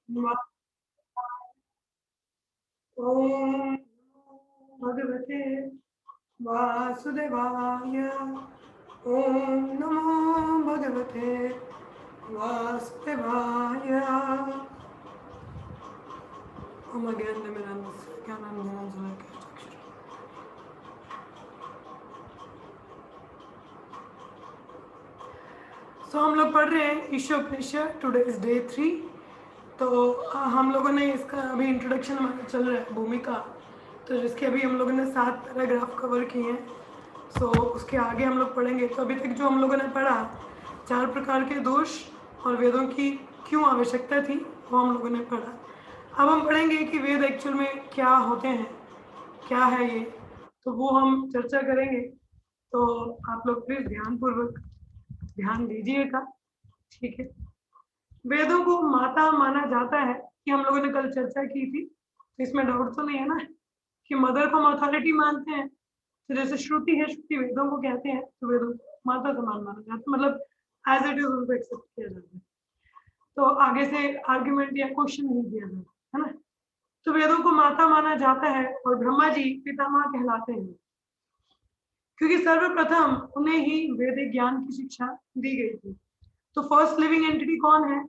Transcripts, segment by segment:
ओम भगवते वासुदेवाय। ओम नमो भगवते वासुदेवाय। ओम अज्ञानतिमिरान्धस्य ज्ञानाञ्जनशलाकया सो हम लोग पढ़ रहे हैं ईशोपनिषद। Today is day 3। तो हम लोगों ने इसका अभी इंट्रोडक्शन हमारा चल रहा है, भूमिका। तो जिसके अभी हम लोगों ने 7 पैराग्राफ कवर किए हैं। सो उसके आगे हम लोग पढ़ेंगे। तो अभी तक जो हम लोगों ने पढ़ा, 4 प्रकार के दोष और वेदों की क्यों आवश्यकता थी, वो हम लोगों ने पढ़ा। अब हम पढ़ेंगे कि वेद एक्चुअल में क्या होते हैं, क्या है ये, तो वो हम चर्चा करेंगे। तो आप लोग प्लीज ध्यानपूर्वक ध्यान दीजिएगा, ठीक है। वेदों को माता माना जाता है, कि हम लोगों ने कल चर्चा की थी, तो इसमें डाउट तो नहीं है ना कि मदर को अथॉरिटी मानते हैं। तो जैसे श्रुति है, श्रुति वेदों को कहते हैं, तो वेदों को माता समान माना जाता है, मतलब एज इट इज उनको एक्सेप्ट किया जाता है। तो आगे से आर्ग्यूमेंट या क्वेश्चन नहीं किया जाता है ना। तो वेदों को माता माना जाता है और ब्रह्मा जी पितामह कहलाते हैं, क्योंकि सर्वप्रथम उन्हें ही वैदिक ज्ञान की शिक्षा दी गई थी। तो फर्स्ट लिविंग एंटिटी कौन है?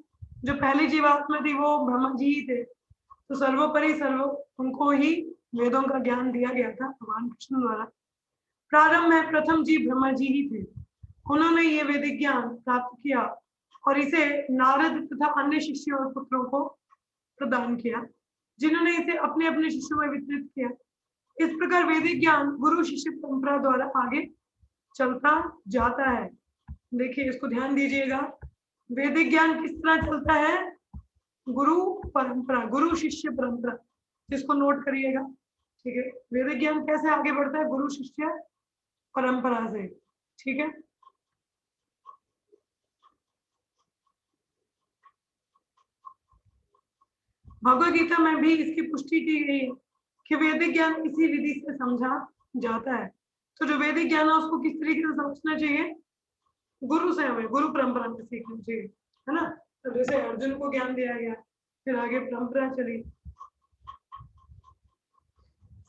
जो पहली जीवात्मा थी वो ब्रह्मा जी ही थे। तो सर्वोपरि सर्व उनको ही वेदों का ज्ञान दिया गया था भगवान कृष्ण द्वारा। प्रारंभ में प्रथम जी ब्रह्मा जी ही थे। उन्होंने ये वैदिक ज्ञान प्राप्त किया और इसे नारद तथा अन्य शिष्यों और पुत्रों को प्रदान किया, जिन्होंने इसे अपने अपने शिष्यों में वितरित किया। इस प्रकार वैदिक ज्ञान गुरु शिष्य परंपरा द्वारा आगे चलता जाता है। देखिए, इसको ध्यान दीजिएगा। वैदिक ज्ञान किस तरह चलता है? गुरु परंपरा, गुरु शिष्य परंपरा, जिसको नोट करिएगा, ठीक है। वैदिक ज्ञान कैसे आगे बढ़ता है? गुरु शिष्य परंपरा से, ठीक है। भगवद गीता में भी इसकी पुष्टि की गई है कि वैदिक ज्ञान इसी विधि से समझा जाता है। तो जो वैदिक ज्ञान है उसको किस तरीके से समझना चाहिए? गुरु से, हमें गुरु परंपरा में सीखना चाहिए, है ना। तो जैसे अर्जुन को ज्ञान दिया गया, फिर आगे परंपरा चली,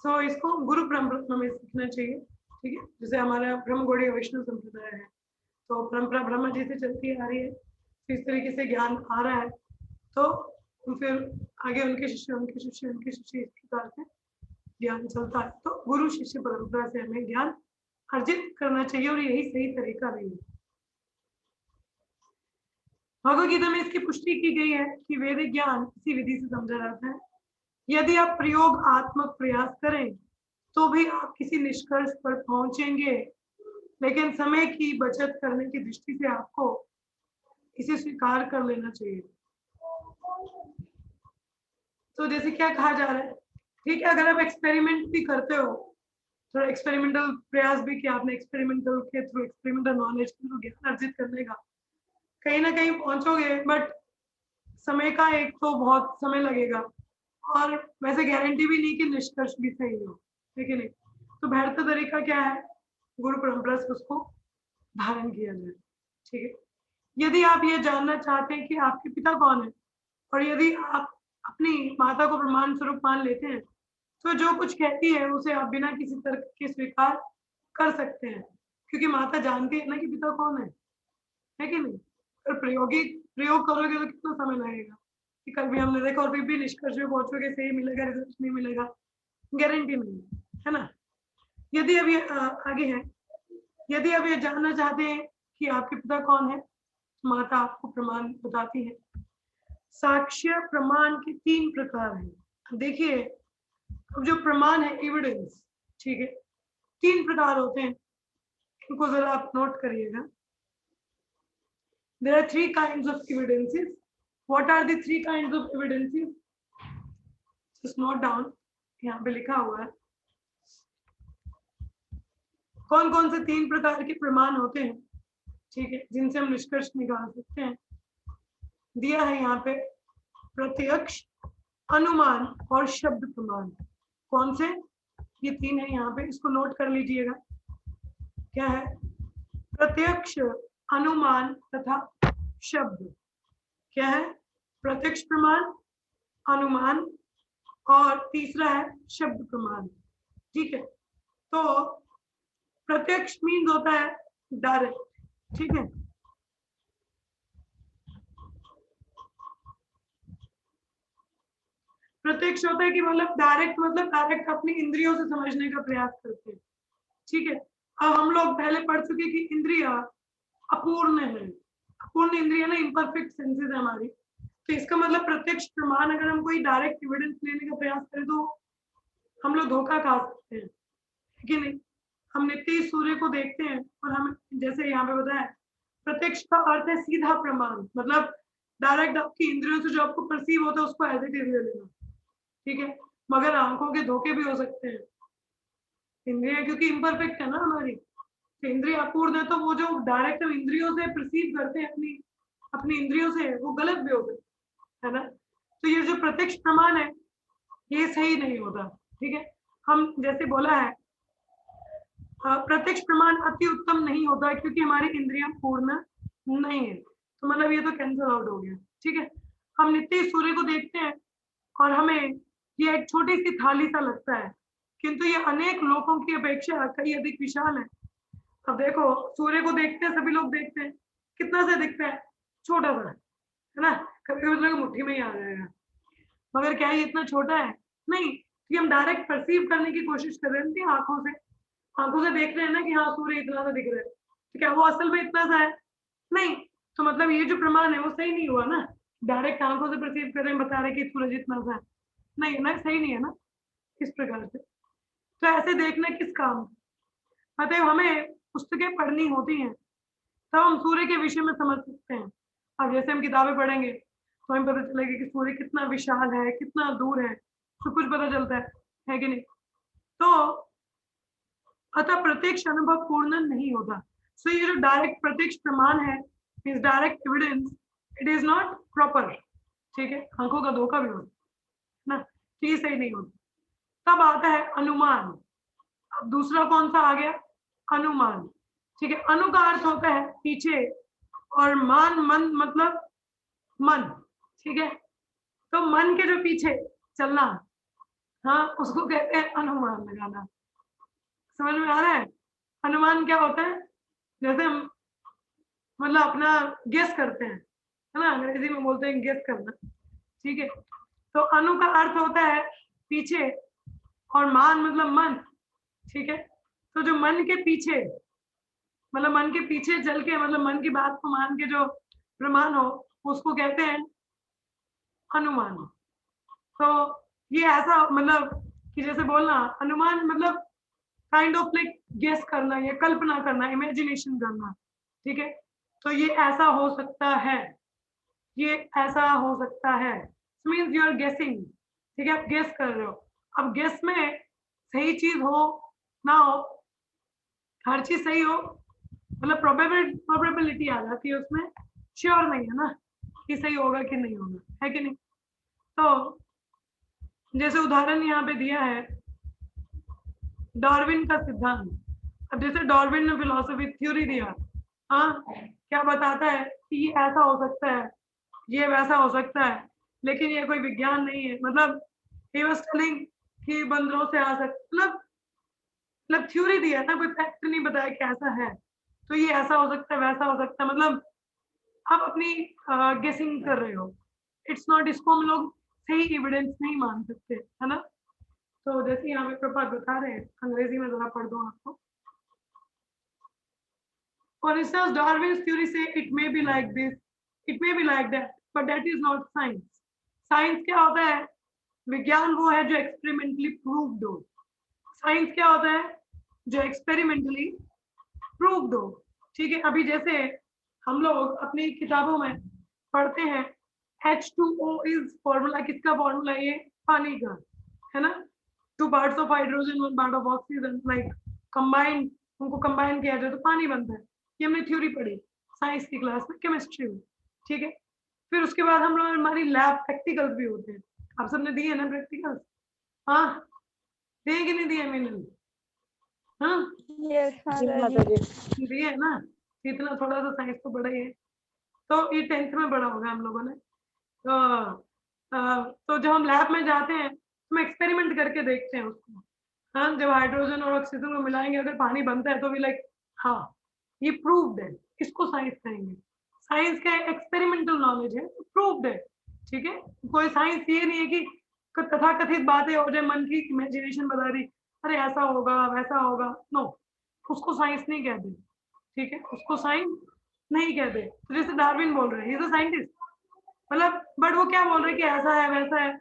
सो इसको गुरु परंपरा में सीखना चाहिए, ठीक है। जैसे हमारा ब्रह्म गौड़ीय वैष्णव संप्रदाय है, तो परंपरा ब्रह्मा जी से चलती आ रही है, तो इस तरीके से ज्ञान आ रहा है। तो फिर आगे उनके शिष्य उनके शिष्य उनके शिष्य इस प्रकार से ज्ञान चलता है। तो गुरु शिष्य परंपरा से हमें ज्ञान अर्जित करना चाहिए और यही सही तरीका भी है। भगवद गीता में इसकी पुष्टि की गई है कि वैदिक ज्ञान इसी विधि से समझा जाता है। यदि आप प्रयोग आत्मक प्रयास करें तो भी आप किसी निष्कर्ष पर पहुंचेंगे, लेकिन समय की बचत करने की दृष्टि से आपको इसे स्वीकार कर लेना चाहिए। तो जैसे क्या कहा जा रहा है, ठीक है, अगर आप एक्सपेरिमेंट भी करते हो, थोड़ा एक्सपेरिमेंटल प्रयास भी किया आपने, एक्सपेरिमेंटल के थ्रू, एक्सपेरिमेंटल नॉलेज के थ्रू ज्ञान अर्जित करने का, कहीं ना कहीं पहुंचोगे, बट समय का एक तो बहुत समय लगेगा, और वैसे गारंटी भी नहीं कि निष्कर्ष भी सही हो, ठीक है नहीं। तो बेहतर तरीका क्या है? गुरु परंपरा से उसको धारण किया जाए, ठीक है। यदि आप ये जानना चाहते हैं कि आपके पिता कौन है, और यदि आप अपनी माता को प्रमाण स्वरूप मान लेते हैं, तो जो कुछ कहती है उसे आप बिना किसी तर्क के स्वीकार कर सकते हैं, क्योंकि माता जानती है ना कि पिता कौन है कि नहीं। अगर प्रयोग करोगे तो कितना समय लगेगा, कि कल भी हमने देखा, और फिर भी निष्कर्ष में पहुंचोगे सही मिलेगा, रिजल्ट नहीं मिलेगा, गारंटी नहीं है ना। यदि अब ये आगे है, यदि आप ये जानना चाहते हैं कि आपके पिता कौन है, माता आपको प्रमाण बताती है। साक्ष्य प्रमाण के 3 प्रकार हैं। देखिए, अब जो प्रमाण है, एविडेंस, ठीक है, 3 प्रकार होते हैं, इनको जरा आप नोट करिएगा। There are 3 kinds of evidences. What are the 3 kinds of evidences? Just note down. यहाँ पे लिखा हुआ है कौन कौन से 3 प्रकार के प्रमाण होते हैं, ठीक है, जिनसे हम निष्कर्ष निकाल सकते हैं। दिया है यहाँ पे प्रत्यक्ष, अनुमान और शब्द प्रमाण। कौन से? ये 3 है यहाँ पे, इसको नोट कर लीजिएगा। क्या है? प्रत्यक्ष, अनुमान तथा शब्द। क्या है? प्रत्यक्ष प्रमाण, अनुमान और तीसरा है शब्द प्रमाण। ठीक है, तो प्रत्यक्ष मीन्स होता है डायरेक्ट। ठीक है, प्रत्यक्ष होता है कि मतलब डायरेक्ट अपनी इंद्रियों से समझने का प्रयास करते हैं। ठीक है, अब हम लोग पहले पढ़ चुके कि इंद्रिया अपूर्ण है, अपूर्ण इंद्रिया ना इम्परफेक्ट सेंसेस है हमारी। तो इसका मतलब प्रत्यक्ष प्रमाण अगर हम कोई डायरेक्ट एविडेंस लेने का प्रयास करें तो हम लोग धोखा खा सकते हैं, कि नहीं। हम नित्य ही सूर्य को देखते हैं और हम जैसे यहाँ पे बताया प्रत्यक्ष का अर्थ है सीधा प्रमाण, मतलब डायरेक्ट आपकी इंद्रियों से जो आपको परसीव होता है उसको एज इट इज ले लेना। ठीक है, मगर आंखों के धोखे भी हो सकते हैं, इंद्रिया क्योंकि इम्परफेक्ट है ना हमारी, तो इंद्रिय अपूर्ण है तो वो जो डायरेक्ट हम इंद्रियों से परसीव करते हैं अपनी अपनी इंद्रियों से, वो गलत भी हो सकता है ना। तो ये जो प्रत्यक्ष प्रमाण है ये सही नहीं होता। ठीक है, हम जैसे बोला है प्रत्यक्ष प्रमाण अति उत्तम नहीं होता क्योंकि हमारी इंद्रियां पूर्ण नहीं है, तो मतलब ये तो कैंसिल आउट हो गया। ठीक है, हम नित्य सूर्य को देखते हैं और हमें ये एक छोटी सी थाली सा लगता है, किंतु ये अनेक लोगों की अपेक्षा कई अधिक विशाल है। अब देखो सूर्य को देखते हैं, सभी लोग देखते हैं, कितना सा दिखता है, छोटा सा है ना, कभी कभी तो मुट्ठी में ही आ जाएगा, मगर क्या ये इतना छोटा है? नहीं, कि हम डायरेक्ट परसीव करने की कोशिश कर रहे हैं आंखों से देख रहे हैं ना कि हाँ सूर्य इतना सा दिख रहा है, तो क्या वो असल में इतना सा है? नहीं, तो मतलब ये जो प्रमाण है वो सही नहीं हुआ ना, डायरेक्ट आंखों से परसीव कर रहे हैं, बता रहे कि सूरज इतना सा है, नहीं ना, सही नहीं है ना इस प्रकार से। तो ऐसे देखना किस काम, अतः हमें पुस्तकें पढ़नी होती हैं तब हम सूर्य के विषय में समझ सकते हैं। अब जैसे हम किताबें पढ़ेंगे तो हमें पता चलेगा कि सूर्य कितना विशाल है, कितना दूर है, तो कुछ पता चलता है कि नहीं। तो अतः प्रत्यक्ष अनुभव पूर्ण नहीं होता। सो ये जो डायरेक्ट प्रत्यक्ष प्रमाण है, इस direct evidence, it is not proper. ठीक है, आंखों का धोखा भी होता है ना, तो ये सही नहीं होता। तब आता है अनुमान। अब दूसरा कौन सा आ गया? अनुमान। ठीक है, अनु का अर्थ होता है पीछे और मान मन मतलब मन। ठीक है, तो मन के जो पीछे चलना, हाँ उसको कहते हैं अनुमान लगाना। समझ में आ रहा है? अनुमान क्या होता है? जैसे हम मतलब अपना गेस करते हैं, है ना, अंग्रेजी में बोलते हैं गेस करना। ठीक है, तो अनु का अर्थ होता है पीछे और मान मतलब मन। ठीक है, तो जो मन के पीछे मतलब मन के पीछे चल के मतलब मन की बात को मान के जो प्रमाण हो उसको कहते हैं अनुमान। तो ये ऐसा मतलब कि जैसे बोलना अनुमान मतलब काइंड ऑफ लाइक गेस करना या कल्पना करना, इमेजिनेशन करना। ठीक है, तो ये ऐसा हो सकता है, ये ऐसा हो सकता है, मीन्स यू आर गेसिंग। ठीक है, आप गेस कर रहे हो। अब गेस में सही चीज हो ना हो, हर चीज सही हो मतलब प्रोबेबिलिटी आ जाती है उसमें, श्योर नहीं है ना कि सही होगा कि नहीं होगा, है कि नहीं। तो जैसे उदाहरण यहाँ पे दिया है डार्विन का सिद्धांत। अब जैसे डार्विन ने फिलोसफी थ्योरी दिया, हाँ क्या बताता है कि ये ऐसा हो सकता है, ये वैसा हो सकता है, लेकिन ये कोई विज्ञान नहीं है। मतलब he was telling कि बंदरों से आ सकता, मतलब थ्योरी दिया था, कोई फैक्ट नहीं बताया कि ऐसा है, तो ये ऐसा हो सकता है वैसा हो सकता है, मतलब आप अपनी गेसिंग कर रहे हो। इट्स नॉट, इसको हम लोग सही एविडेंस नहीं मान सकते, है ना। तो जैसे यहाँ पे प्रभात बता रहे हैं, अंग्रेजी में जरा पढ़ दो आपको। For instance, Darwin's theory say it may be like this, it may be like that, but that is not science. Science क्या होता है? विज्ञान वो है जो एक्सपेरिमेंटली प्रूव्ड हो। साइंस क्या होता है? जो एक्सपेरिमेंटली प्रूव्ड हो। ठीक है, अभी जैसे हम लोग अपनी किताबों में पढ़ते हैं H2O इज फॉर्मूला, किसका फॉर्मूला है? ये पानी का, है ना। 2 parts of hydrogen 1 part of oxygen like combined, उनको कंबाइन किया जाए तो पानी बनता है। ये हमने थ्योरी पढ़ी साइंस की क्लास में, केमिस्ट्री में। ठीक है, फिर उसके बाद हम लोग हमारी लैब प्रैक्टिकल्स भी होते हैं। आप सबने दिए ना प्रैक्टिकल्स? हाँ, दिए कि नहीं दिए मैंने? हाँ दिए है ना, इतना थोड़ा सा साइंस तो बड़ा ही है, तो ये 10th में बड़ा होगा हम लोगों ने। तो तो जब हम लैब में जाते हैं तो हम एक्सपेरिमेंट करके देखते हैं उसको। हाँ, जब हाइड्रोजन और ऑक्सीजन को मिलाएंगे अगर पानी बनता है तो भी लाइक हाँ ये प्रूव्ड है, इसको साइंस कहेंगे। साइंस का एक्सपेरिमेंटल नॉलेज है, प्रूव्ड है, ठीक है। कोई साइंस ये नहीं है कि तथाकथित बातें हो जाए, मन की इमेजिनेशन बता रही अरे ऐसा होगा वैसा होगा, नो, उसको साइंस नहीं कहते, ठीक है, उसको साइंस नहीं कहते। तो जैसे डार्विन बोल रहे हैं, ये तो साइंटिस्ट, मतलब बट वो क्या बोल रहे हैं कि ऐसा है वैसा है,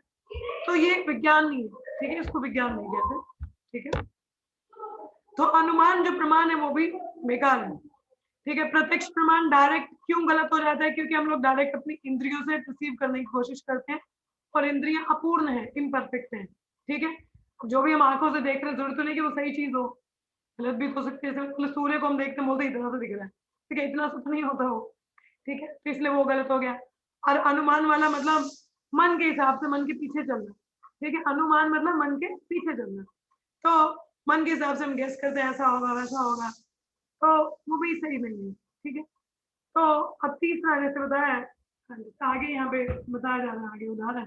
तो ये विज्ञान नहीं है, ठीक है, इसको विज्ञान नहीं कहते, ठीक है। तो अनुमान जो प्रमाण है वो भी बेकार है, ठीक है। प्रत्यक्ष प्रमाण डायरेक्ट क्यों गलत हो जाता है, क्योंकि हम लोग डायरेक्ट अपनी इंद्रियों से रिसीव करने की कोशिश करते हैं और इंद्रियां अपूर्ण है, इम्परफेक्ट है, ठीक है। जो भी हम आंखों से देख रहे हैं जरूरत तो नहीं कि वो सही चीज हो, गलत भी हो सकती है। मतलब सूर्य को हम देखते हैं बोलते इतना सा दिख रहा है, ठीक है, इतना सा तो नहीं होता वो, ठीक है, तो इसलिए वो गलत हो गया। और अनुमान वाला मतलब मन के हिसाब से, मन के पीछे चलना, ठीक है, अनुमान मतलब मन के पीछे चलना, तो मन के हिसाब से हम गेस करते हैं ऐसा होगा वैसा होगा, तो वो भी सही नहीं है, ठीक है। तो अब तीसरा जैसे बताया है, आगे यहाँ पे बताया जा रहा है, आगे उदाहरण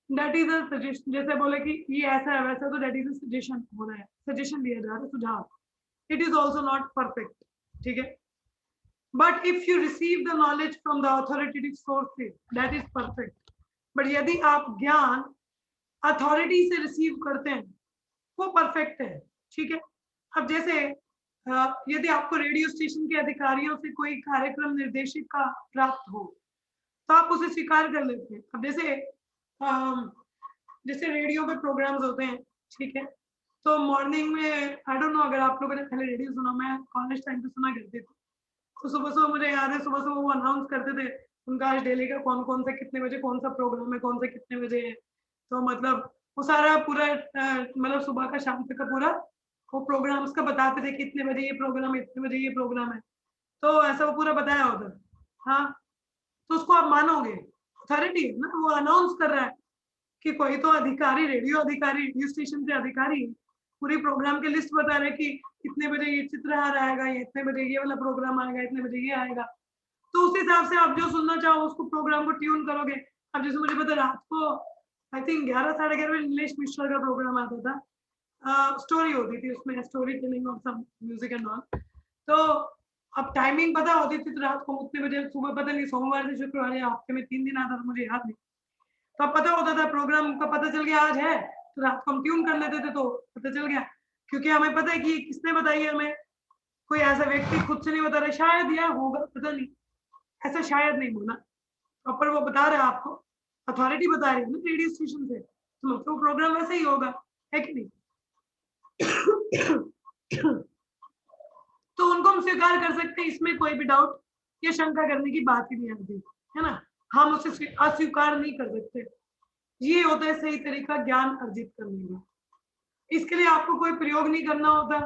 दैट इज अ सजेशन, जैसे बोले कि ये ऐसा है वैसा, तो दैट इज अ सजेशन हो रहा है, सजेशन दिया जा रहा है, सुझाव। It is also not perfect, ठीक है। But if you receive the knowledge from the authoritative sources that is perfect. But यदि आप ज्ञान अथॉरिटी से रिसीव करते हैं वो परफेक्ट है, ठीक है। अब जैसे यदि आपको रेडियो स्टेशन के अधिकारियों से कोई कार्यक्रम निर्देशिका प्राप्त हो तो आप उसे स्वीकार कर लेते हैं। अब जैसे जैसे रेडियो पे प्रोग्राम्स होते हैं, ठीक है, तो मॉर्निंग में आई डोंट नो अगर आप लोगों ने पहले रेडियो सुना, मैं कॉलेज टाइम पे सुना करती थी, तो सुबह सुबह मुझे याद है सुबह सुबह वो अनाउंस करते थे उनका आज डेली का कौन कौन सा कितने बजे कौन सा प्रोग्राम है, कौन सा कितने बजे है। तो मतलब वो सारा पूरा मतलब सुबह का शाम तक का पूरा वो प्रोग्राम्स का बताते थे कि इतने बजे ये प्रोग्राम है, इतने बजे ये प्रोग्राम है, तो ऐसा वो पूरा बताया होता है। हाँ, तो उसको आप मानोगे, अथॉरिटी ना, वो अनाउंस कर रहा है कि कोई तो अधिकारी, रेडियो अधिकारी, रेडियो स्टेशन के अधिकारी पूरी प्रोग्राम की लिस्ट बता रहे कि इतने बजे ये चित्रहार आएगा, ये इतने बजे ये वाला प्रोग्राम आएगा, इतने बजे ये आएगा, तो उस हिसाब से आप जो सुनना चाहो उसको प्रोग्राम को ट्यून करोगे। अब जैसे मुझे पता रात को आई थिंक 11 साढ़े 11 बजे नीलेश मिश्रा का प्रोग्राम आता था, स्टोरी होती थी उसमें, story telling of some music and all, तो अब टाइमिंग पता होती थी, तो रात को उतने बजे, सुबह पता नहीं सोमवार से शुक्रवार या हफ्ते में 3 दिन आता था, मुझे याद नहीं, तब पता होता था प्रोग्राम का, पता चल गया आज है तो रात को हम ट्यून कर लेते थे तो पता चल गया, क्योंकि हमें पता है कि किसने बताई है हमें, कोई ऐसा व्यक्ति खुद से नहीं बता रहा, शायद या होगा पता नहीं, ऐसा शायद नहीं बोला, प्रॉपर वो बता रहा है आपको, अथॉरिटी बता रही है ना रेडियो स्टेशन से, तो मतलब प्रोग्राम वैसे ही होगा, है कि नहीं। तो उनको हम स्वीकार कर सकते हैं, इसमें कोई भी डाउट या शंका करने की बात ही नहीं आती है ना, हम उसे अस्वीकार नहीं कर सकते। ये होता है सही तरीका ज्ञान अर्जित करने का। इसके लिए आपको कोई प्रयोग नहीं करना होता,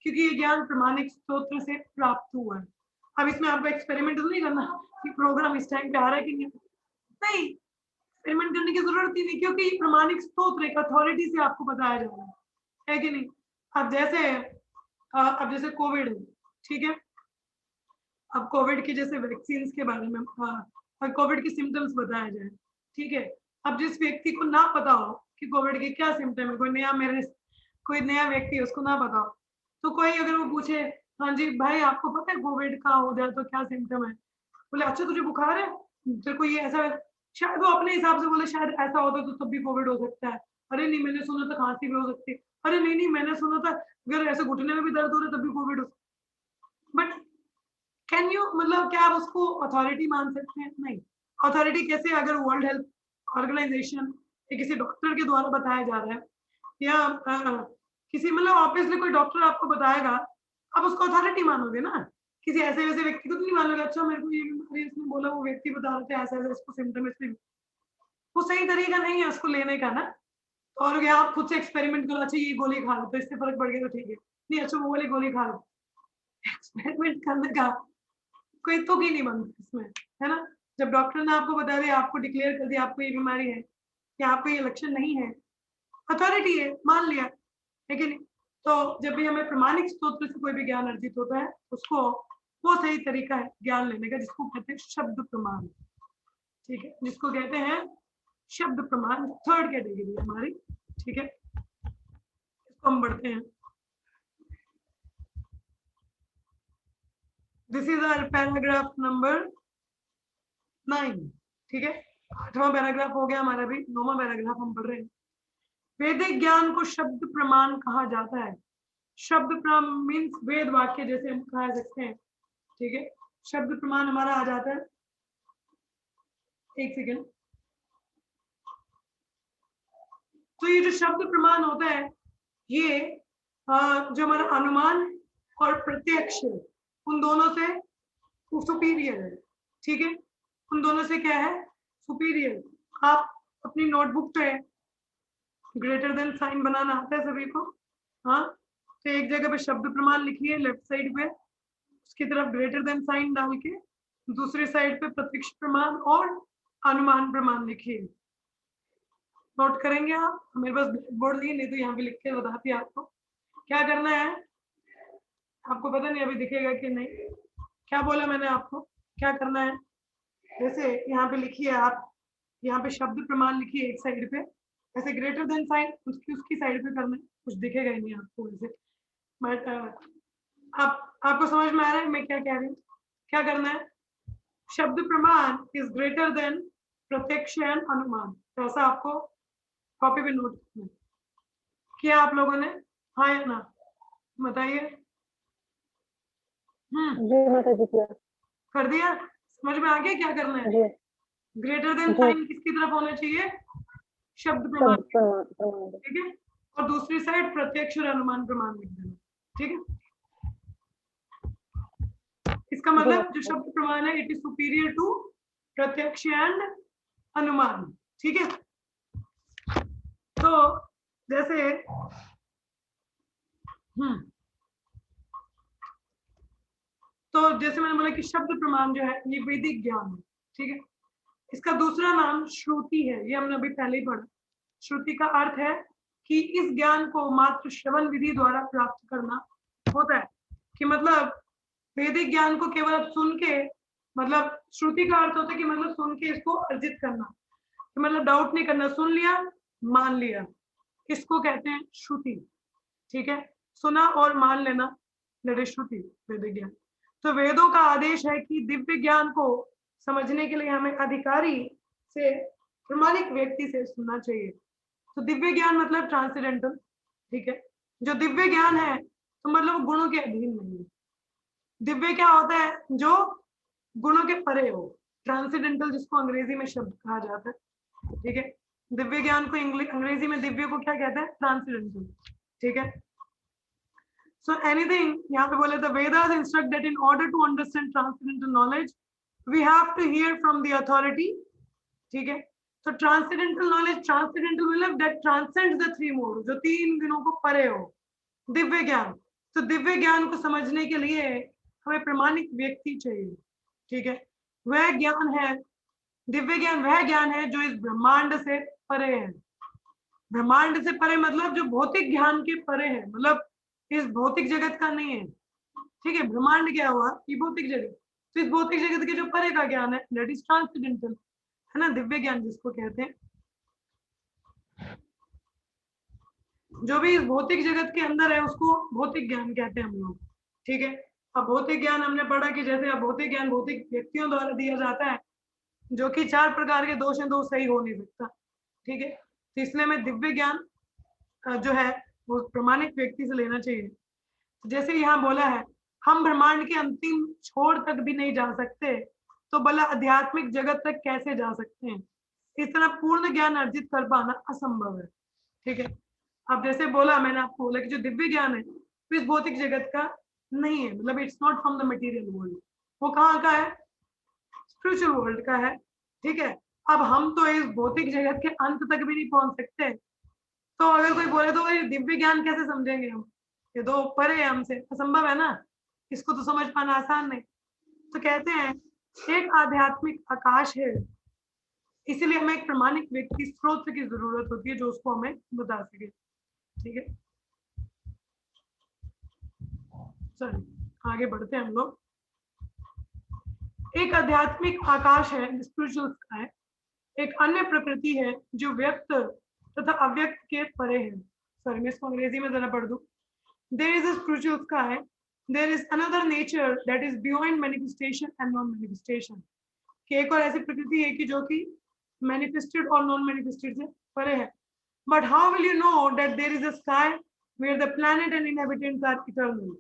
क्योंकि ये ज्ञान प्रमाणिक स्रोत से प्राप्त हुआ है। अब इसमें आपको एक्सपेरिमेंट नहीं करना कि प्रोग्राम इस टाइम पे आ रहा है कि नहीं, एक्सपेरिमेंट करने की जरूरत ही नहीं, क्योंकि ये प्रमाणिक स्रोत एक अथॉरिटी से आपको बताया जा रहा है कि नहीं। अब जैसे कोविड है, ठीक है, अब कोविड के जैसे वैक्सीन के बारे में कोविड के सिम्टम्स बताया जाए, ठीक है। अब जिस व्यक्ति को ना पता हो कि कोविड के क्या सिम्टम है, कोई नया व्यक्ति है उसको ना पता हो, तो कोई अगर वो पूछे हाँ जी भाई आपको पता है कोविड का हो जाए तो क्या सिम्टम है, बोले अच्छा तुझे बुखार है, तेरे को ये ऐसा है, शायद वो अपने हिसाब से बोले शायद ऐसा होता तो तब भी कोविड हो सकता है, अरे नहीं मैंने सुना था खांसी भी हो सकती है, अरे नहीं नहीं मैंने सुना था अगर ऐसे घुटने में भी दर्द हो रहा है तब भी कोविड हो सकता है। बट कैन यू, मतलब क्या आप उसको अथॉरिटी मान सकते हैं? नहीं। अथॉरिटी कैसे, अगर वर्ल्ड हेल्थ ऑर्गेनाइजेशन या किसी डॉक्टर के द्वारा बताया जा रहा है, या किसी मतलब ऑब्वियसली कोई डॉक्टर आपको बताएगा, आप उसको अथॉरिटी मानोगे ना, किसी ऐसे वैसे व्यक्ति को तो नहीं मानोगे, अच्छा मेरे को ये बीमारी है, इसने बोला, वो व्यक्ति बता रहे थे ऐसा ऐसा इसको सिम्टम, इसलिए वो सही तरीका नहीं है उसको लेने का ना। और या आप खुद से एक्सपेरिमेंट करो, अच्छा ये गोली खा लो तो इससे फर्क पड़ गया तो ठीक है, नहीं अच्छा वो वाली गोली खा लो, एक्सपेरिमेंट करने का कोई तुक ही नहीं बनता इसमें, है ना। जब डॉक्टर ने आपको बता दिया, आपको डिक्लेयर कर दिया आपको ये बीमारी है या आपको ये लक्षण नहीं है, अथॉरिटी है, मान लिया, है कि नहीं। तो जब भी हमें प्रमाणिक स्रोत से कोई भी ज्ञान अर्जित होता है उसको, वो सही तरीका है ज्ञान लेने का, जिसको कहते हैं शब्द प्रमाण। ठीक है, जिसको कहते हैं शब्द प्रमाण, थर्ड कैटेगरी हमारी। ठीक है, इसको हम बढ़ते हैं। This is our paragraph number 9। ठीक है, 8वां पैराग्राफ हो गया हमारा, भी 9वां पैराग्राफ हम पढ़ रहे हैं। वैदिक ज्ञान को शब्द प्रमाण कहा जाता है। शब्द प्रमाण मीन्स वेद वाक्य जैसे हम कह सकते हैं। ठीक है, शब्द प्रमाण हमारा आ जाता है, एक सेकेंड। तो ये जो शब्द प्रमाण होता है, ये जो हमारा अनुमान और प्रत्यक्ष उन दोनों से सुपीरियर है। ठीक है, उन दोनों से क्या है, सुपीरियर। आप अपनी नोटबुक पे ग्रेटर देन साइन बनाना आता है सभी को, हाँ? तो एक जगह पे शब्द प्रमाण लिखिए लेफ्ट साइड पे, उसकी तरफ ग्रेटर देन साइन डाल के दूसरी साइड पे प्रत्यक्ष प्रमाण और अनुमान प्रमाण लिखिए। नोट करेंगे आप? मेरे पास ब्लैक बोर्ड नहीं, नहीं तो यहाँ पे लिख के बताती है आपको क्या करना है। आपको पता नहीं अभी दिखेगा कि नहीं, क्या बोला मैंने आपको, क्या करना है। जैसे यहाँ पे लिखिए आप, यहाँ पे शब्द प्रमाण लिखिए एक साइड पे, ऐसे ग्रेटर देन साइन उसकी साइड पे करना है, कुछ दिखेगा ही नहीं आपको वैसे, बट आपको समझ में आ रहा है मैं क्या कह रही हूँ। क्या करना है, शब्द प्रमाण इज ग्रेटर देन प्रत्यक्ष एंड अनुमान। तो ऐसा आपको कॉपी पे नोट करना है। किया आप लोगों ने, हाँ या ना, बताइए। जी माता जी किया। कर दिया, समझ में आ गया क्या करना है। जी ग्रेटर देन जी साइन किसकी तरफ होना चाहिए, शब्द प्रमाण। शब्द प्रमाण। ठीक है, और दूसरी साइड प्रत्यक्ष और अनुमान प्रमाण लिख देना। ठीक है, इसका जी मतलब जो माता जी। शब्द प्रमाण है इट इज सुपीरियर टू प्रत्यक्ष एंड अनुमान। ठीक है, तो जैसे तो जैसे मैंने बोला कि शब्द प्रमाण जो है ये वैदिक ज्ञान है। ठीक है, इसका दूसरा नाम श्रुति है, ये हमने अभी पहले ही पढ़ा। श्रुति का अर्थ है कि इस ज्ञान को मात्र श्रवण विधि द्वारा प्राप्त करना होता है। कि मतलब वैदिक ज्ञान को केवल आप सुन के, मतलब श्रुति का अर्थ होता है कि मतलब सुन के इसको अर्जित करना, तो मतलब डाउट नहीं करना, सुन लिया मान लिया, इसको कहते हैं श्रुति। ठीक है, सुना और मान लेना, दैट इज श्रुति, वैदिक ज्ञान। तो वेदों का आदेश है कि दिव्य ज्ञान को समझने के लिए हमें अधिकारी से, प्रमाणिक व्यक्ति से सुनना चाहिए। तो दिव्य ज्ञान मतलब ट्रांसेंडेंटल। ठीक है, जो दिव्य ज्ञान है तो मतलब गुणों के अधीन नहीं है। दिव्य क्या होता है, जो गुणों के परे हो, ट्रांसेंडेंटल जिसको अंग्रेजी में शब्द कहा जाता है। ठीक है, दिव्य ज्ञान को अंग्रेजी में दिव्य को क्या कहते हैं, ट्रांसेंडेंटल। ठीक है, so anything यहाँ पे बोले, the Vedas instruct that in order to understand transcendental knowledge we have to hear from the authority. ठीक है, तो ट्रांसेंडेंटल नॉलेज, ट्रांसेंडेंटल मतलब that transcends the three modes, जो तीन दिनों को परे हो। दिव्य ज्ञान, तो दिव्य ज्ञान को समझने के लिए हमें प्रमाणिक व्यक्ति चाहिए। ठीक है, वह ज्ञान है, दिव्य ज्ञान वह ज्ञान है जो इस ब्रह्मांड से परे है। ब्रह्मांड से परे मतलब जो भौतिक ज्ञान के परे है, मतलब इस भौतिक जगत का नहीं है। ठीक है, ब्रह्मांड क्या हुआ, ये भौतिक जगत, तो इस भौतिक जगत के जो परे का ज्ञान है दैट इज ट्रांसेंडेंटल, है ना, दिव्य ज्ञान जिसको कहते हैं। जो भी इस भौतिक जगत के अंदर है उसको भौतिक ज्ञान कहते हैं हम लोग। ठीक है, अब भौतिक ज्ञान हमने पढ़ा कि जैसे अब भौतिक ज्ञान भौतिक व्यक्तियों द्वारा दिया जाता है, जो कि 4 प्रकार के दोष हैं, तो सही हो नहीं सकता। ठीक है, तो इसलिए हमें दिव्य ज्ञान जो है वो प्रमाणिक व्यक्ति से लेना चाहिए। जैसे यहाँ बोला है, हम ब्रह्मांड के अंतिम छोर तक भी नहीं जा सकते, तो भला आध्यात्मिक जगत तक कैसे जा सकते हैं। इस तरह पूर्ण ज्ञान अर्जित कर पाना असंभव है। ठीक है, अब जैसे बोला मैंने आपको बोला कि जो दिव्य ज्ञान है तो इस भौतिक जगत का नहीं है, मतलब it's not from the material world, वो कहाँ का है, स्पिरिचुअल वर्ल्ड का है। ठीक है, अब हम तो इस भौतिक जगत के अंत तक भी नहीं पहुंच सकते, तो अगर कोई बोले तो ये दिव्य ज्ञान कैसे समझेंगे हम, ये तो परे है हमसे, असंभव है ना, इसको तो समझ पाना आसान नहीं। तो कहते हैं एक आध्यात्मिक आकाश है, इसीलिए हमें एक प्रमाणिक व्यक्ति स्रोत की जरूरत होती है जो उसको हमें बता सके। ठीक है, चलिए आगे बढ़ते हैं हम लोग। एक आध्यात्मिक आकाश है, स्पिरिचुअल स्काई, एक अन्य प्रकृति है जो व्यक्त तथा अव्यक्त के परे है। सॉरी, मैं इसको अंग्रेजी में जरा पढ़ दूं। There is a spiritual sky, there is another nature that is beyond manifestation and non manifestation. कि एक और ऐसी प्रकृति है कि जो कि मैनिफेस्टेड और नॉन मैनिफेस्टेड से परे है। But how will you know that there is a sky where the planet and inhabitants are eternal?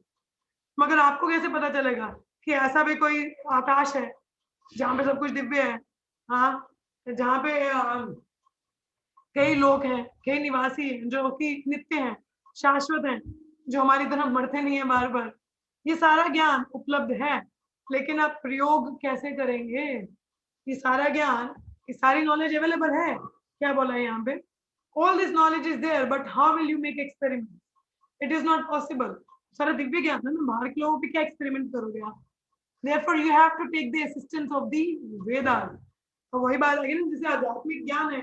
मगर आपको कैसे पता चलेगा कि ऐसा भी कोई आकाश है जहाँ पे सब कुछ दिव्य है, हाँ, जहाँ पे कई लोग हैं, कई निवासी हैं जो कि नित्य हैं, शाश्वत हैं, जो हमारी तरह मरते नहीं है बार बार। ये सारा ज्ञान उपलब्ध है, लेकिन आप प्रयोग कैसे करेंगे? ये सारा ज्ञान, ये सारी नॉलेज अवेलेबल है, क्या बोला है यहाँ पे? All this knowledge is there, but how will you make experiment? It is not possible. सारा दिव्य ज्ञान है ना, बाहर के लोगों पे क्या एक्सपेरिमेंट करोगे आप? Therefore, you have to take the assistance of the Vedas. तो वही बात है ना, जैसे आध्यात्मिक ज्ञान है,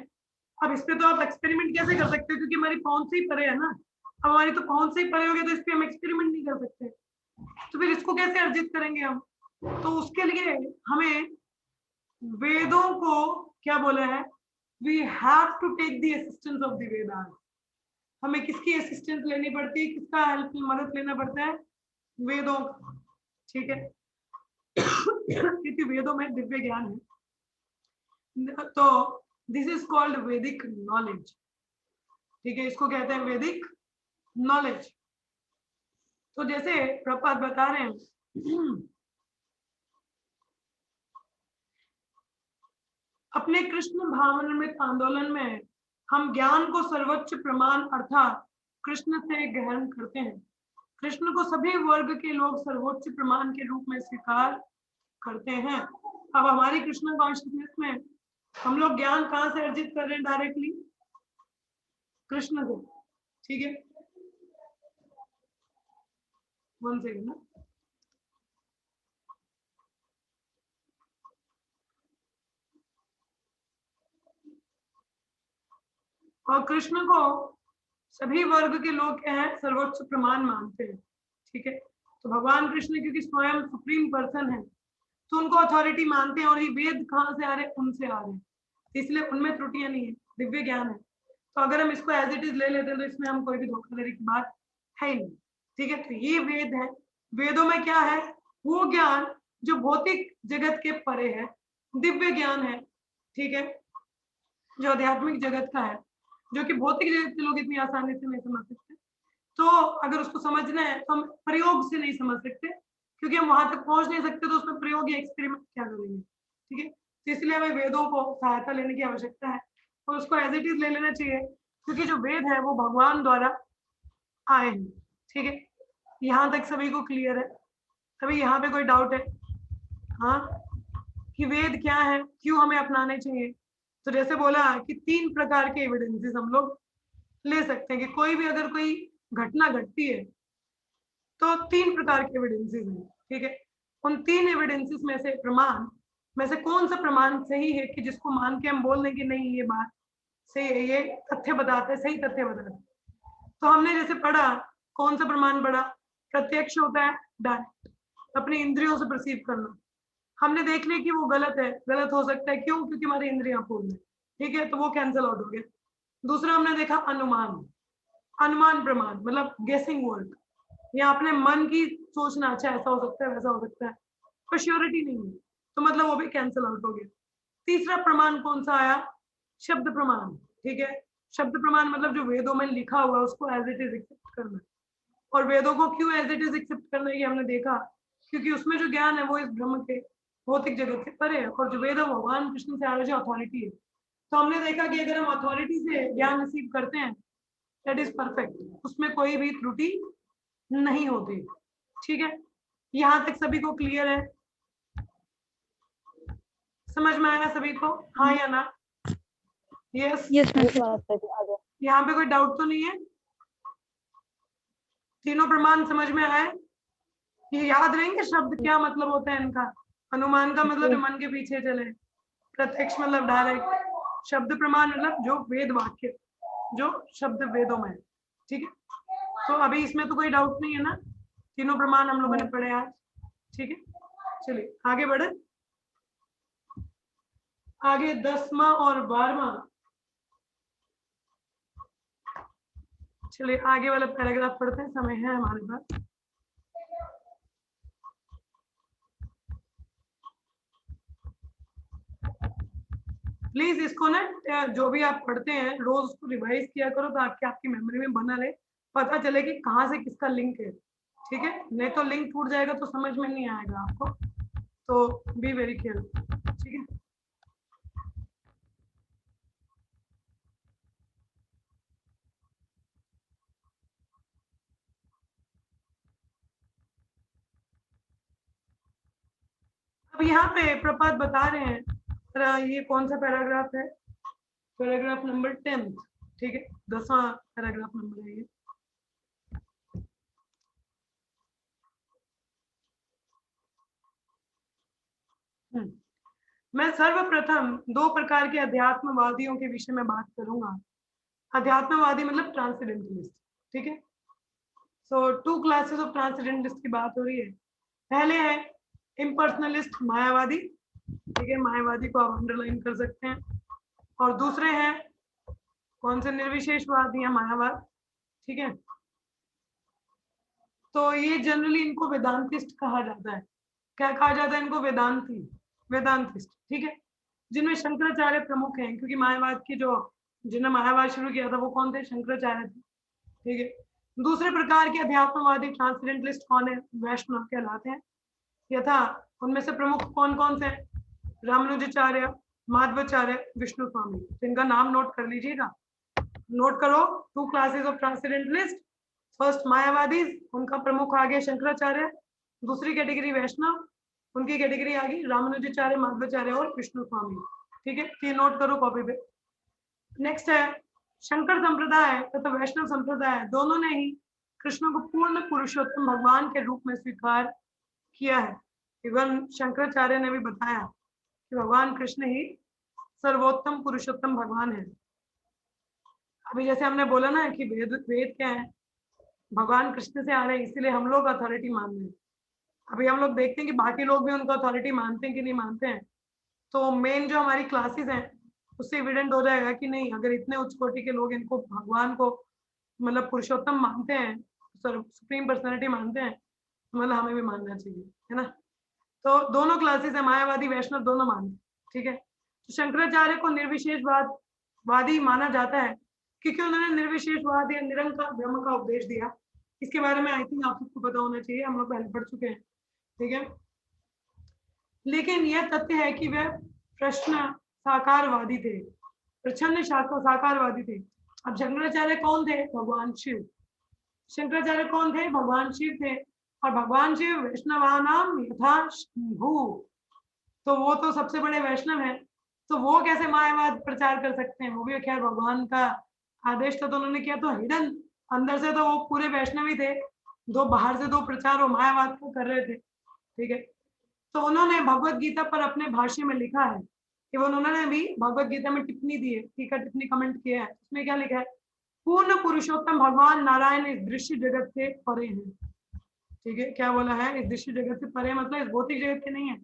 अब इस पे तो आप एक्सपेरिमेंट कैसे कर सकते हो, क्योंकि हमारी पहुंच से ही परे है ना। अब हमारी तो पहुंच से ही परे होगी तो इस पे हम एक्सपेरिमेंट नहीं कर सकते, तो फिर इसको कैसे अर्जित करेंगे हम? तो उसके लिए हमें वेदों को क्या बोला है? We have to take the assistance of the Vedas. हमें किसकी असिस्टेंस लेनी पड़ती है, किसका हेल्प मदद लेना पड़ता है? वेदों का। ठीक है, क्योंकि वेदों में दिव्य ज्ञान है, तो दिस इज कॉल्ड वैदिक नॉलेज। ठीक है, इसको कहते हैं वैदिक नॉलेज। तो जैसे प्रपात बता रहे हैं, अपने कृष्ण भावनामृत आंदोलन में हम ज्ञान को सर्वोच्च प्रमाण अर्थात कृष्ण से ग्रहण करते हैं। कृष्ण को सभी वर्ग के लोग सर्वोच्च प्रमाण के रूप में स्वीकार करते हैं। अब हमारी कृष्ण कॉन्शियसनेस में हम लोग ज्ञान कहाँ से अर्जित कर रहे हैं? डायरेक्टली कृष्ण से। ठीक है, वन सेकेंड ना। और कृष्ण को सभी वर्ग के लोग क्या है? सर्वोच्च प्रमाण मानते हैं। ठीक है, तो भगवान कृष्ण क्योंकि स्वयं सुप्रीम पर्सन है, तो उनको अथॉरिटी मानते हैं, और ये वेद कहाँ से आ रहे हैं? उनसे आ रहे हैं, इसलिए उनमें त्रुटियां नहीं है, दिव्य ज्ञान है। तो अगर हम इसको एज इट इज ले लेते हैं तो इसमें हम कोई भी धोखाधड़ी की बात है ही नहीं। ठीक है, तो ये वेद है। वेदों में क्या है? वो ज्ञान जो भौतिक जगत के परे है, दिव्य ज्ञान है। ठीक है, जो आध्यात्मिक जगत का है, जो कि भौतिक जगत के लोग इतनी आसानी से नहीं समझ सकते। तो अगर उसको समझना है तो हम प्रयोग से नहीं समझ सकते, क्योंकि हम वहां तक पहुंच नहीं सकते, तो उसमें प्रयोग या एक्सपेरिमेंट क्या करेंगे? ठीक है, तो इसलिए हमें वेदों को सहायता लेने की आवश्यकता है, और उसको एज इट इज ले लेना चाहिए, क्योंकि जो वेद है वो भगवान द्वारा आए हैं। ठीक है, यहाँ तक सभी को क्लियर है? अभी यहाँ पे कोई डाउट है? हाँ, कि वेद क्या है, क्यों हमें अपनाने चाहिए? तो जैसे बोला कि 3 प्रकार के एविडेंसेस हम लोग ले सकते हैं, कि कोई भी अगर कोई घटना घटती है तो 3 प्रकार के एविडेंसेस हैं। ठीक है, उन 3 एविडेंसेस में से प्रमाण में से कौन सा प्रमाण सही है कि जिसको मान के हम बोल दें कि नहीं ये बात सही है, ये तथ्य बताते हैं, सही तथ्य बताते हैं। तो हमने जैसे पढ़ा, कौन सा प्रमाण पढ़ा? प्रत्यक्ष होता है, डायरेक्ट, अपनी इंद्रियों से परसीव करना। हमने देख लिया कि वो गलत है, गलत हो सकता है, क्यों? क्योंकि हमारी इंद्रियां पूर्ण है। ठीक है, तो वो कैंसिल आउट हो गया। दूसरा हमने देखा अनुमान, अनुमान प्रमाण, मतलब गेसिंग वर्ड, या अपने मन की सोचना, अच्छा ऐसा हो सकता है, वैसा हो सकता है, पर श्योरिटी नहीं है, तो मतलब वो भी कैंसिल आउट हो गया। तीसरा प्रमाण कौन सा आया? शब्द प्रमाण। ठीक है, शब्द प्रमाण मतलब जो वेदों में लिखा हुआ है उसको एज इट इज एक्सेप्ट करना। और वेदों को क्यों एज इट इज एक्सेप्ट करना है ये हमने देखा, क्योंकि उसमें जो ज्ञान है वो इस ब्रह्म के भौतिक जगत से परे है, और जो वेद है भगवान कृष्ण से आ रहा जो अथॉरिटी है। तो हमने देखा कि अगर हम अथॉरिटी से ज्ञान रिसीव करते हैं, दैट इज परफेक्ट, उसमें कोई भी त्रुटि नहीं होती। ठीक है, यहाँ तक सभी को क्लियर है? समझ में आया सभी को? हाँ या ना? यस, यस माता जी, आ गया। यहाँ पे कोई डाउट तो नहीं है? तीनों प्रमाण समझ में आए? ये याद रहेंगे शब्द क्या मतलब होता है इनका? अनुमान का मतलब जो मन के पीछे चले, प्रत्यक्ष मतलब डायरेक्ट, शब्द प्रमाण मतलब जो वेद वाक्य, जो शब्द वेदों में है। ठीक है, तो अभी इसमें तो कोई डाउट नहीं है ना? तीनों प्रमाण हम लोगों ने पढ़े आज। ठीक है, चलिए आगे बढ़े। आगे 10वां और 12वां। चलिए आगे वाला पैराग्राफ पढ़ते हैं, समय है हमारे पास। प्लीज इसको ना जो भी आप पढ़ते हैं रोज उसको रिवाइज किया करो, तो आपकी मेमोरी में बना रहे, पता चले कि कहाँ से किसका लिंक है। ठीक है, नहीं तो लिंक टूट जाएगा तो समझ में नहीं आएगा आपको, तो बी वेरी केयरफुल। ठीक है, अब यहाँ पे प्रपात बता रहे हैं, ये कौन सा पैराग्राफ है, पैराग्राफ नंबर 10। ठीक है, 10वां पैराग्राफ नंबर है ये। मैं सर्वप्रथम दो प्रकार के अध्यात्मवादियों के विषय में बात करूंगा। अध्यात्मवादी मतलब ट्रांसेंडेंटलिस्ट। ठीक है, सो 2 क्लासेस ऑफ ट्रांसेंडेंटलिस्ट की बात हो रही है। पहले है इम्पर्सनलिस्ट, मायावादी। ठीक है, मायावादी को आप अंडरलाइन कर सकते हैं। और दूसरे हैं कौन से, निर्विशेषवादी या मायावाद। ठीक है, तो ये जनरली इनको वेदांतिस्ट कहा जाता है। क्या कहा जाता है इनको, वेदांती, वेदांतिस्ट। ठीक है, जिनमें शंकराचार्य प्रमुख हैं, क्योंकि मायावाद की जो जिन्होंने मायावाद शुरू किया था वो कौन थे, शंकराचार्य थे। ठीक है, दूसरे प्रकार के अध्यात्मवादी ट्रांसेंडेंटलिस्ट कौन है, वैष्णव कहलाते हैं। यथा उनमें से प्रमुख कौन कौन से, रामानुजाचार्य, माधवाचार्य, विष्णु स्वामी। तो इनका नाम नोट कर लीजिएगा, नोट करो। 2 क्लासेस ऑफ ट्रांसेंडेंटलिस्ट, फर्स्ट मायावादी, उनका प्रमुख आ गया शंकराचार्य। दूसरी कैटेगरी वैष्णव, उनकी कैटेगरी आ गई रामानुजाचार्य, माधवाचार्य और विष्णु स्वामी। ठीक है, ये नोट करो कॉपी पे। नेक्स्ट है शंकर संप्रदाय तथा वैष्णव संप्रदाय, दोनों ने ही कृष्ण को पूर्ण पुरुषोत्तम भगवान के रूप में स्वीकार किया है। इवन शंकराचार्य ने भी बताया कि भगवान कृष्ण ही सर्वोत्तम पुरुषोत्तम भगवान है। अभी जैसे हमने बोला ना कि वेद वेद क्या है, भगवान कृष्ण से आ रहे हैं, इसीलिए हम लोग अथॉरिटी मान रहे हैं। अभी हम लोग देखते हैं कि बाकी लोग भी उनको अथॉरिटी मानते हैं कि नहीं मानते हैं। तो मेन जो हमारी क्लासेस हैं उससे एविडेंट हो जाएगा कि नहीं, अगर इतने उच्च कोटि के लोग इनको भगवान को मतलब पुरुषोत्तम मानते हैं, सुप्रीम पर्सनालिटी मानते हैं, मतलब हमें भी मानना चाहिए, है ना। तो दोनों क्लासेस है, मायावादी वैष्णव दोनों मानते हैं। ठीक है, तो शंकराचार्य को निर्विशेषवादी माना जाता है क्योंकि उन्होंने निर्विशेषवाद या निरंकार ब्रह्म का उपदेश दिया। इसके बारे में आई थिंक आप सबको पता होना चाहिए, हम लोग पहले पढ़ चुके हैं। ठीक है, लेकिन यह तथ्य है कि वे प्रश्न साकारवादी थे, प्रच्छन्न साकारवादी थे। अब शंकराचार्य कौन थे, भगवान शिव। शंकराचार्य कौन थे, भगवान शिव थे। और भगवान शिव वैष्णवानाम यथा शंभु, तो वो तो सबसे बड़े वैष्णव हैं, तो वो कैसे मायावाद प्रचार कर सकते हैं। वो भी खैर भगवान का आदेश था तो उन्होंने किया, तो हिडन अंदर से तो वो पूरे वैष्णव ही थे, दो बाहर से दो प्रचार वो मायावाद को कर रहे थे। ठीक है, तो उन्होंने भगवत गीता पर अपने भाष्य में लिखा है, इवन उन्होंने भी भगवत गीता में टिप्पणी दी है, टीका टिप्पणी कमेंट किया है। उसमें क्या लिखा है, पूर्ण पुरुषोत्तम भगवान नारायण इस दृश्य जगत से परे हैं। ठीक है, क्या बोला है, इस दृश्य जगत से परे मतलब इस भौतिक जगत के नहीं है।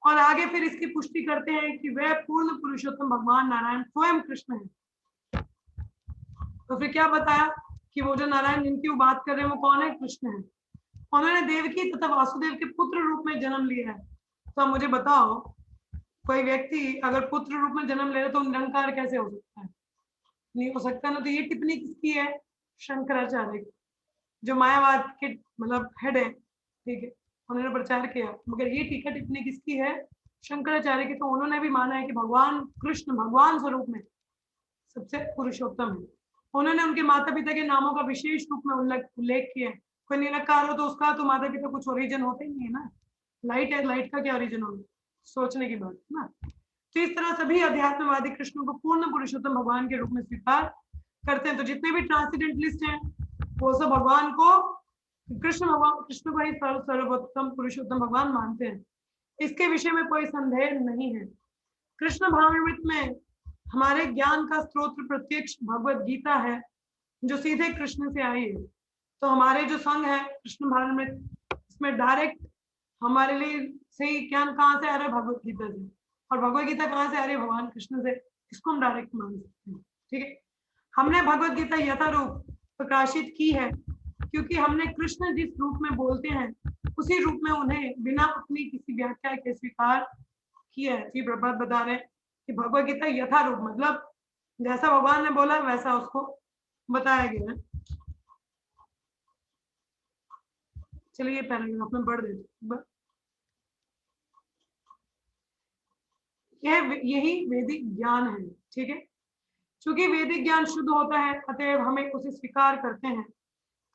और आगे फिर इसकी पुष्टि करते हैं कि वह पूर्ण पुरुषोत्तम भगवान नारायण स्वयं कृष्ण है। तो फिर क्या बताया कि वो जो नारायण जिनकी वो बात कर रहे हैं वो कौन है, कृष्ण है। उन्होंने देवकी तथा वासुदेव के पुत्र रूप में जन्म लिया है। तो अब मुझे बताओ, कोई व्यक्ति अगर पुत्र रूप में जन्म ले रहा तो निरंकार कैसे हो सकता है, नहीं हो सकता ना। तो ये टिप्पणी किसकी है, शंकराचार्य की, जो मायावाद के मतलब हेड है। ठीक है, उन्होंने प्रचार किया, मगर ये टीका टिप्पणी किसकी है, शंकराचार्य की। तो उन्होंने भी माना है कि भगवान कृष्ण भगवान स्वरूप में सबसे पुरुषोत्तम है। उन्होंने उनके माता पिता के नामों का विशेष रूप में उल्लेख किया है। कोई निरंकार हो तो उसका तो माता पिता कुछ ओरिजिन होते ही नहीं है ना, लाइट है, लाइट का क्या ओरिजिन होगा, सोचने की बात है ना। तो इस तरह सभी अध्यात्मवादी कृष्ण को पूर्ण पुरुषोत्तम भगवान के रूप में स्वीकार करते हैं। तो जितने भी ट्रांसेंडेंटलिस्ट हैं वो सब भगवान को कृष्ण को ही सर्वोत्तम पुरुषोत्तम भगवान मानते हैं। इसके विषय में कोई संदेह नहीं है। कृष्ण भावनामृत में हमारे ज्ञान का स्रोत प्रत्यक्ष भगवत गीता है जो सीधे कृष्ण से आई है। तो हमारे जो संघ है कृष्ण भावनामृत, इसमें डायरेक्ट हमारे लिए सही ज्ञान कहाँ से आ रहा है, भगवत गीता से। और भगवत गीता कहाँ से आ रही है? भगवान कृष्ण से। इसको हम डायरेक्ट मान सकते हैं। ठीक है, हमने भगवत गीता यथारूप प्रकाशित की है क्योंकि हमने कृष्ण जिस रूप में बोलते हैं उसी रूप में उन्हें बिना अपनी किसी व्याख्या के स्वीकार किया है। श्री प्रभात बता रहे हैं कि भगवत गीता यथारूप मतलब जैसा भगवान ने बोला वैसा उसको बताया गया है। चलिए पैराग्राफ में पढ़ देते हैं। यही वैदिक ज्ञान है। ठीक है, चूंकि वैदिक ज्ञान शुद्ध होता है अतएव हमें उसे स्वीकार करते हैं।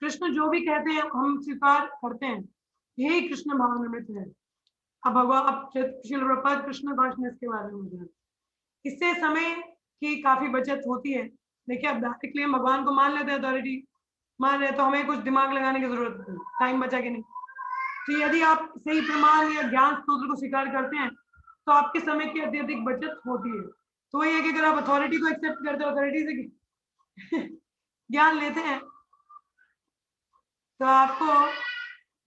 कृष्ण जो भी कहते हैं हम स्वीकार करते हैं, यही कृष्ण भावनामृत है। अब भगवान अब श्रील प्रभुपाद कृष्ण भाषण इसके बारे में बताएं। इससे समय की काफी बचत होती है। देखिए अब डायरेक्टली हम भगवान को मान लेते हैं, अथॉरिटी मान रहे तो हमें कुछ दिमाग लगाने की जरूरत नहीं, टाइम बचा के नहीं। तो यदि आप सही प्रमाण या ज्ञान स्रोत को स्वीकार करते हैं तो आपके समय की अत्यधिक बचत होती है। तो वही है कि अगर आप अथॉरिटी को एक्सेप्ट करते हो, अथॉरिटी से ज्ञान लेते हैं तो आपको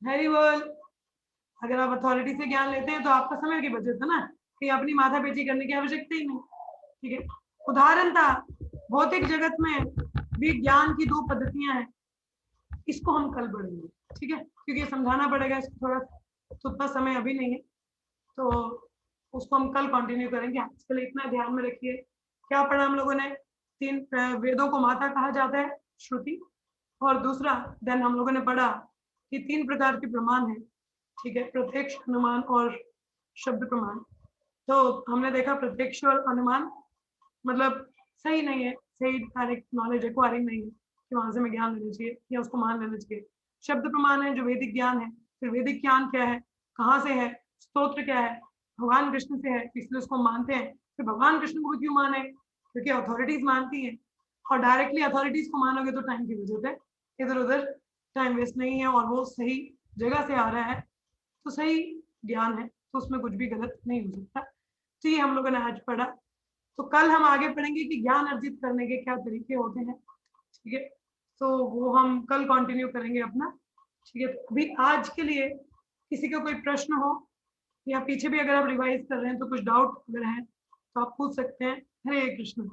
हरी बोल, अगर आप अथॉरिटी से ज्ञान लेते हैं तो आपका समय की बचत है ना, कि अपनी माथापेची करने की आवश्यकता ही नहीं। ठीक है, उदाहरणतः भौतिक जगत में भी ज्ञान की दो पद्धतियां हैं। इसको हम कल पढ़ेंगे। ठीक है, क्योंकि समझाना पड़ेगा इसको थोड़ा, तो उतना समय अभी नहीं है, तो उसको हम कल कंटिन्यू करेंगे। आजकल इतना ध्यान में रखिए क्या पढ़ा हम लोगों ने। 3 वेदों को माता कहा जाता है, श्रुति, और दूसरा देन हम लोगों ने पढ़ा कि 3 प्रकार के प्रमाण हैं। ठीक है, प्रत्यक्ष, अनुमान और शब्द प्रमाण। तो हमने देखा प्रत्यक्ष और अनुमान मतलब सही नहीं है, सही डायरेक्ट नॉलेज एक्वायरिंग नहीं है कि वहां से हमें ज्ञान लेना चाहिए या उसको मान लेना चाहिए। शब्द प्रमाण है जो वैदिक ज्ञान है। फिर वैदिक ज्ञान क्या है, कहाँ से है, स्तोत्र क्या है, भगवान कृष्ण से है इसलिए उसको मानते हैं। फिर भगवान कृष्ण को क्यों माने, क्योंकि अथॉरिटीज मानती हैं, और डायरेक्टली अथॉरिटीज को मानोगे तो टाइम की वजह है, इधर उधर टाइम वेस्ट नहीं है और वो सही जगह से आ रहा है तो सही ज्ञान है, तो उसमें कुछ भी गलत नहीं हो सकता। तो ये हम लोगों ने आज पढ़ा। तो कल हम आगे पढ़ेंगे कि ज्ञान अर्जित करने के क्या तरीके होते हैं। ठीक है, तो वो हम कल कंटिन्यू करेंगे अपना। ठीक है, अभी आज के लिए किसी का कोई प्रश्न हो या पीछे भी अगर आप रिवाइज कर रहे हैं तो कुछ डाउट अगर है तो आप पूछ सकते हैं। हरे कृष्ण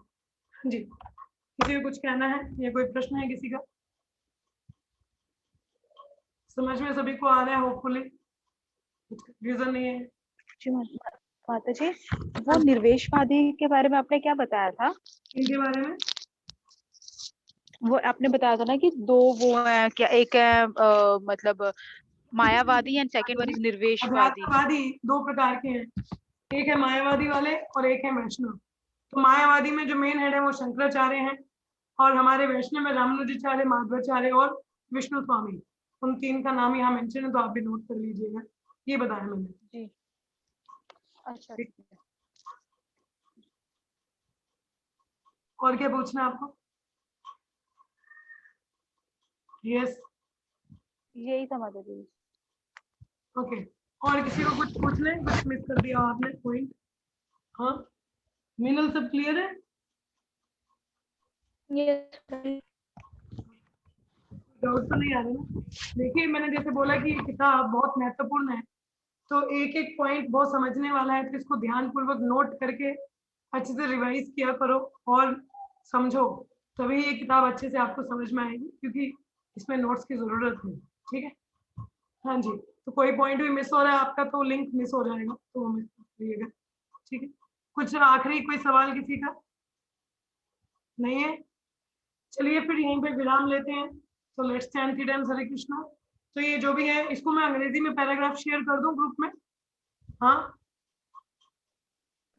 जी, किसी को कुछ कहना है या कोई प्रश्न है किसी का? समझ में सभी को आ रहा है होपफुली, कुछ कंफ्यूजन नहीं है? माता जी, वो निर्वेशवादी के बारे में आपने क्या बताया था? इनके बारे में वो आपने बताया था ना कि 2 वो है, क्या एक है मतलब मायावादी एंड सेकंड वन इज निर्वेशवादी। अध्यात्मवादी 2 प्रकार के हैं, एक है मायावादी वाले और एक है वैष्णव। तो मायावादी में जो मेन हेड है वो शंकराचार्य हैं, और हमारे वैष्णव में रामानुजाचार्य, माधवाचार्य और विष्णु स्वामी। उन 3 का नाम यहाँ मेंशन है तो आप भी नोट कर लीजिएगा, ये बताया मैंने जी, अच्छा। ठीक। और क्या पूछना है आपको? यस, यही था माता जी। ओके। और किसी को कुछ पूछ ले, कुछ मिस कर दिया आपने पॉइंट? हाँ मीनल, सब क्लियर है? डाउट तो नहीं आ रहा ना? देखिए मैंने जैसे बोला कि किताब बहुत महत्वपूर्ण है, तो एक एक पॉइंट बहुत समझने वाला है, तो इसको ध्यानपूर्वक नोट करके अच्छे से रिवाइज किया करो और समझो, तभी ये किताब अच्छे से आपको समझ में आएगी, क्योंकि इसमें नोट्स की जरूरत है। ठीक है, हाँ जी। तो कोई पॉइंट भी मिस हो रहा है आपका तो लिंक मिस हो जाएगा, तो वो मिस करिएगा। ठीक है, कुछ आखिरी कोई सवाल किसी का नहीं है? चलिए फिर यहीं पे विराम लेते हैं। तो लेट्स चैंट थ्री टाइम्स हरे कृष्णा। तो ये जो भी है इसको मैं अंग्रेजी में पैराग्राफ शेयर कर दूं ग्रुप में? हाँ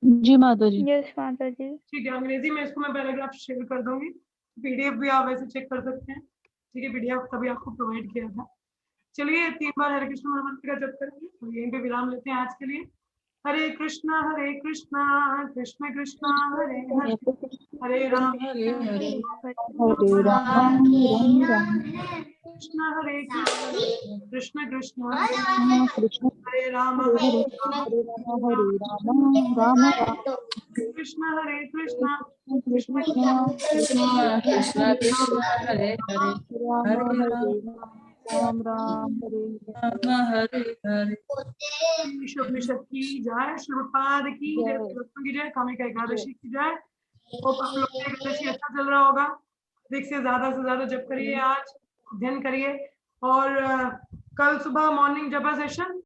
जी माता जी। यस माता जी। ठीक है, अंग्रेजी में इसको मैं पैराग्राफ शेयर कर दूंगी। पीडीएफ भी आप वैसे चेक कर सकते हैं। ठीक है, पीडीएफ तभी आपको प्रोवाइड किया था। चलिए 3 बार हरे कृष्ण महामंत्र का जप करेंगे और यहीं पे विराम लेते हैं आज के लिए। हरे कृष्णा कृष्ण कृष्ण हरे हरे, हरे राम हरे हरे राम राम राम कृष्ण हरे कृष्ण कृष्ण कृष्ण हरे राम हरे हरे राम राम राम कृष्ण हरे कृष्ण कृष्ण कृष्ण कृष्ण कृष्ण कृष्ण कृष्ण हरे हरे राम हरे राम हरे राम राम राम हरे राम हरे हरे। ईशोपनिषद की जय, श्रीपाद की जय, जय। भक्तों की जय, कामिका एकादशी की जय। होप आप लोग का एकादशी अच्छा चल रहा होगा। अधिक से ज्यादा जप करिए, आज अध्ययन करिए। और कल सुबह मॉर्निंग जपा सेशन